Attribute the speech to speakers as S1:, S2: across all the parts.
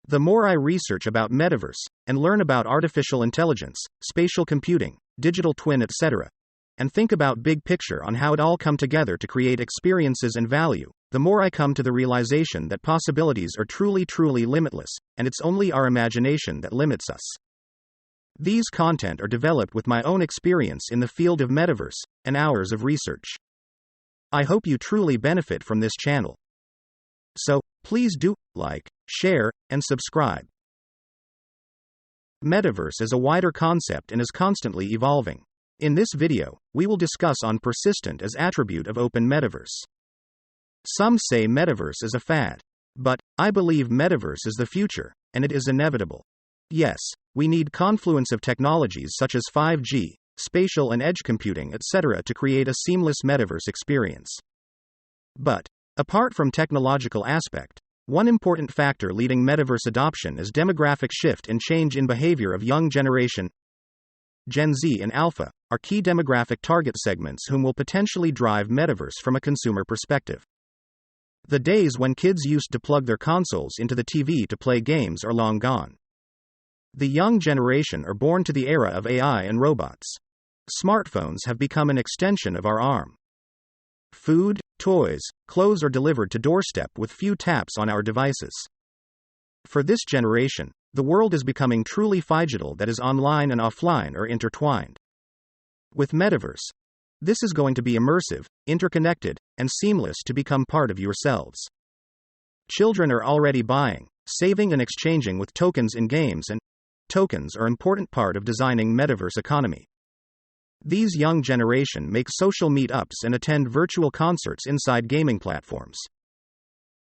S1: The more I research about Metaverse, and learn about artificial intelligence, spatial computing, digital twin etc., and think about big picture on how it all come together to create experiences and value, the more I come to the realization that possibilities are truly limitless, and it's only our imagination that limits us. These content are developed with my own experience in the field of Metaverse, and hours of research. I hope you truly benefit from this channel. So, please do like, share, and subscribe. Metaverse is a wider concept and is constantly evolving. In this video, we will discuss on persistent as attribute of open metaverse. Some say metaverse is a fad. But, I believe metaverse is the future, and it is inevitable. Yes, we need confluence of technologies such as 5G, spatial and edge computing etc. to create a seamless metaverse experience. But, apart from technological aspect, one important factor leading metaverse adoption is demographic shift and change in behavior of young generation. Gen Z and Alpha are key demographic target segments whom will potentially drive metaverse from a consumer perspective. The days when kids used to plug their consoles into the TV to play games are long gone. The young generation are born to the era of AI and robots. Smartphones have become an extension of our arm. Food, toys, clothes are delivered to doorstep with few taps on our devices. For this generation, the world is becoming truly phygital, that is online and offline are intertwined. With Metaverse, this is going to be immersive, interconnected, and seamless to become part of yourselves. Children are already buying, saving and exchanging with tokens in games, and tokens are an important part of designing Metaverse economy. These young generation make social meetups and attend virtual concerts inside gaming platforms.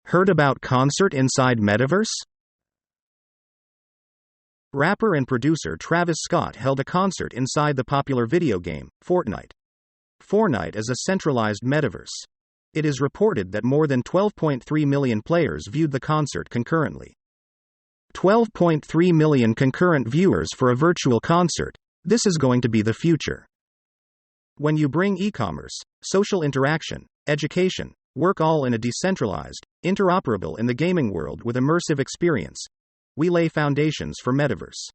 S1: Heard about concert inside Metaverse? Rapper and producer Travis Scott held a concert inside the popular video game, Fortnite. Fortnite is a centralized metaverse. It is reported that more than 12.3 million players viewed the concert concurrently. 12.3 million concurrent viewers for a virtual concert. This is going to be the future. When you bring e-commerce, social interaction, education, work all in a decentralized, interoperable in the gaming world with immersive experience, we lay foundations for Metaverse.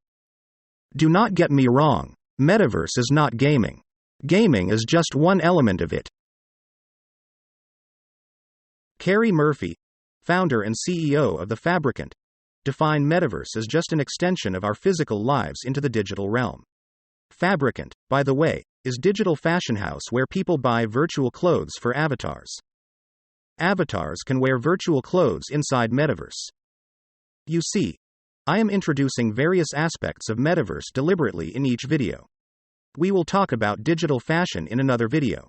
S1: Do not get me wrong, Metaverse is not gaming. Gaming is just one element of it. Carrie Murphy, founder and CEO of The Fabricant, defined Metaverse as just an extension of our physical lives into the digital realm. Fabricant, by the way, is digital fashion house where people buy virtual clothes for avatars. Avatars can wear virtual clothes inside Metaverse. You see, I am introducing various aspects of Metaverse deliberately in each video. We will talk about digital fashion in another video.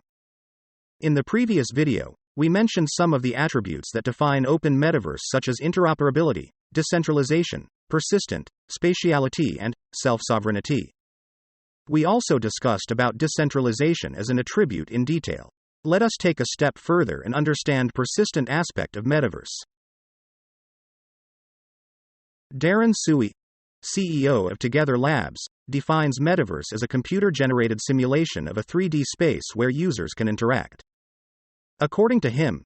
S1: In the previous video, we mentioned some of the attributes that define open Metaverse such as interoperability, decentralization, persistent, spatiality and self-sovereignty. We also discussed about decentralization as an attribute in detail. Let us take a step further and understand persistent aspect of Metaverse. Darren Suey, CEO of Together Labs, defines Metaverse as a computer-generated simulation of a 3D space where users can interact. According to him,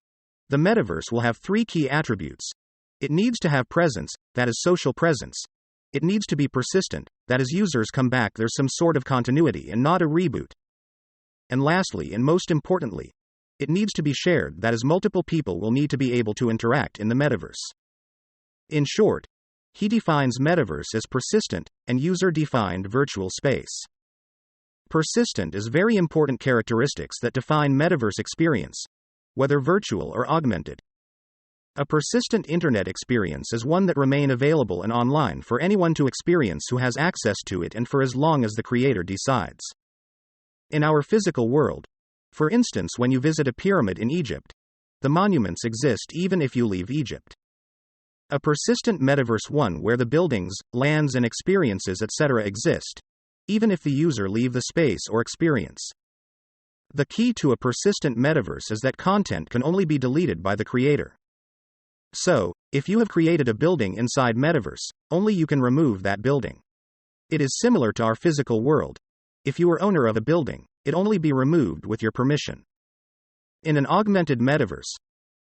S1: the Metaverse will have three key attributes. It needs to have presence, that is social presence. It needs to be persistent, that is users come back, there's some sort of continuity and not a reboot. And lastly and most importantly, it needs to be shared, that is multiple people will need to be able to interact in the Metaverse. In short, he defines Metaverse as persistent and user-defined virtual space. Persistent is very important characteristics that define Metaverse experience, whether virtual or augmented. A persistent internet experience is one that remain available and online for anyone to experience who has access to it and for as long as the creator decides. In our physical world, for instance, when you visit a pyramid in Egypt, the monuments exist even if you leave Egypt. A persistent metaverse one where the buildings, lands and experiences etc. exist, even if the user leave the space or experience. The key to a persistent metaverse is that content can only be deleted by the creator. So, if you have created a building inside Metaverse, only you can remove that building. It is similar to our physical world. If you are owner of a building, it only be removed with your permission. In an augmented Metaverse,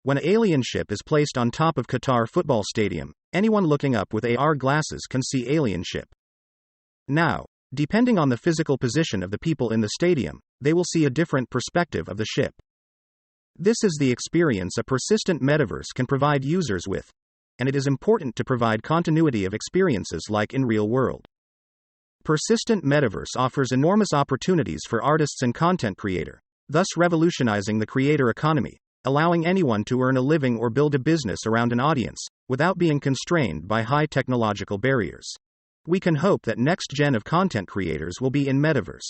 S1: When an alien ship is placed on top of Qatar football stadium, anyone looking up with AR glasses can see alien ship. Now, depending on the physical position of the people in the stadium, they will see a different perspective of the ship. This is the experience a persistent metaverse can provide users with, and it is important to provide continuity of experiences like in real world. Persistent metaverse offers enormous opportunities for artists and content creator, thus revolutionizing the creator economy, allowing anyone to earn a living or build a business around an audience, without being constrained by high technological barriers. We can hope that next gen of content creators will be in Metaverse.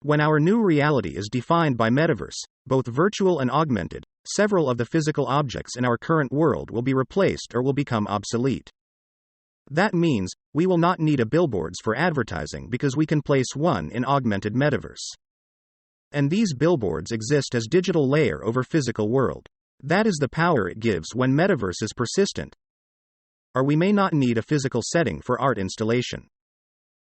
S1: When our new reality is defined by Metaverse, both virtual and augmented, several of the physical objects in our current world will be replaced or will become obsolete. That means, we will not need a billboards for advertising because we can place one in augmented Metaverse. And these billboards exist as digital layer over physical world. That is the power it gives when Metaverse is persistent. Or we may not need a physical setting for art installation.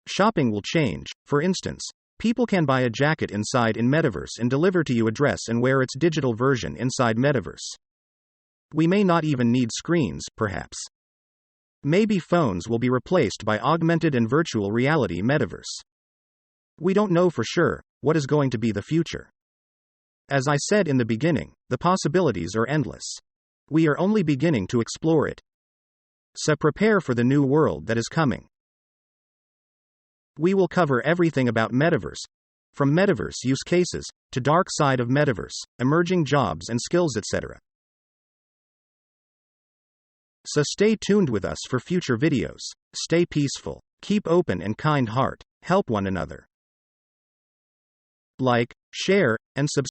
S1: Shopping will change. For instance, people can buy a jacket inside in Metaverse and deliver to you a dress and wear its digital version inside Metaverse. We may not even need screens, perhaps. Maybe phones will be replaced by augmented and virtual reality Metaverse. We don't know for sure what is going to be the future. As I said in the beginning, the possibilities are endless. We are only beginning to explore it. So prepare for the new world that is coming. We will cover everything about Metaverse, from Metaverse use cases, to dark side of Metaverse, emerging jobs and skills etc. So stay tuned with us for future videos. Stay peaceful, keep open and kind heart, help one another. Like, share, and subscribe.